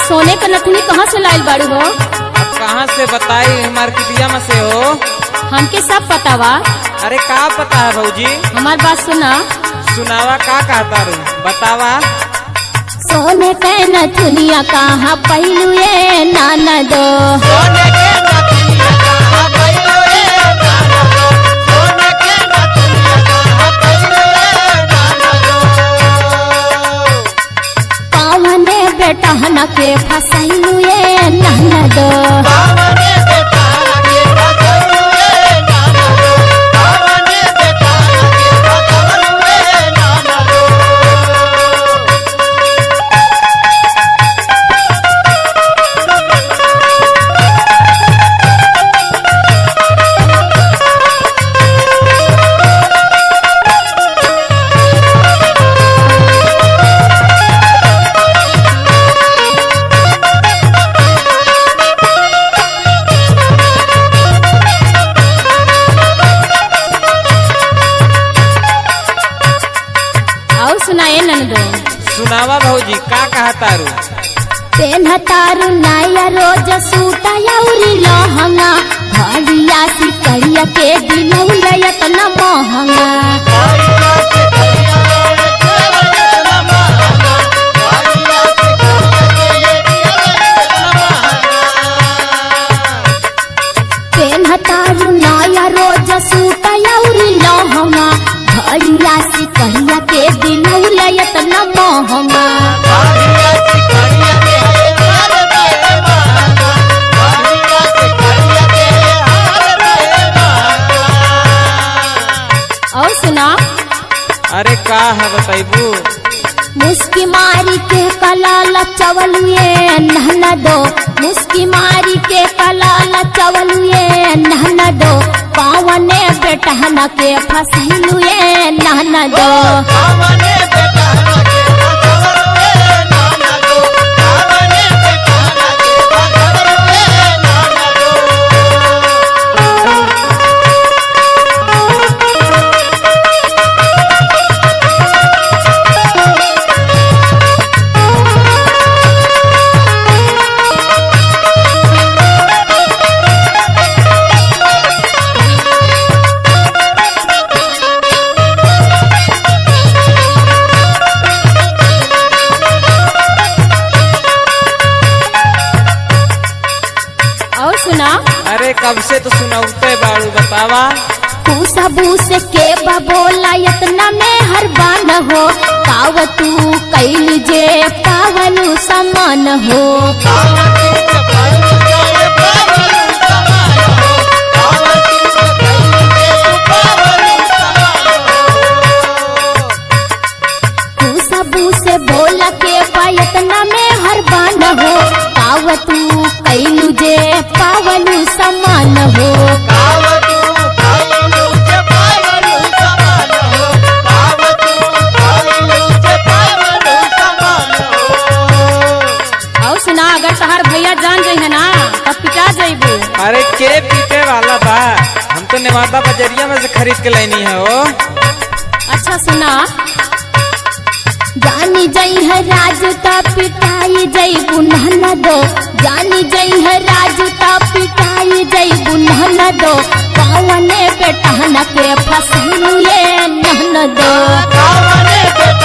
सोने का नथुनी कहाँ से लाइल बाड़ू हो? अब कहाँ से बताई, मार्केटिया में से हो। हमके सब पता बा। अरे का पता है भौजी? हमार बात सुना। सुनावा का कहता रू, बतावा। सोने के नथुनिया कहाँ पहलू ये नाना दो। सोने के नथुनिया कहाँ पहलू ये नाना दो। सोने के नथुनिया कहाँ पहलू ये नाना दो। पावने बेटा हना के फसैलू ये नाना दो। पावने बेटा हना के फसैलू ये नाना दो। पावने बेटा हना के फसैलू ये नाना दो। सुनाए ननदो। सुनावा भौजी का कहता रू। पेन्हतारू नाया रोज सूटा यौरी लहंगा। घड़िया सिकड़िया के दिलौला इतना महंगा। पेन्हतारू नाया रोज सूटा यौरी लहंगा। घड़िया सिकड़िया के दिलौला इतना महंगा। और सुना। अरे का है बताइबू। मुस्की मारी के कलाला चवलुए नहना दो। मुस्की मारी के कलाला चवलुए नहना दो। पावने बेटा हना के फसलुए नहना दो। पावने बेटा हना के फसलुए नाना दो। पावने बेटा हना के फसलुए नाना दो। अरे कब से तो सुनाउते बाड़ू, बतावा। पूस के बबोला इतना में हर बान हो। पाव तू कैल जे पावलू समान हो। सबू से बोला के इतना में हर बान हो। पाव तू कैलू जे पावलू समान हो। और सुना, अगर तहार भैया जान जाई है ना तब पिटा जाइबू। अरे के पीटे वाला बा, हम तो नेवादा बजरिया में से खरीद के लेनी है वो। अच्छा सुना। जानी जई है राजू ता पिटाई जई बुनहना दो। जानी जई है राजू ता पिटाई जई बुनहना दो। पावने बेटा हना के फसलुए नहना दो। पावने बेटा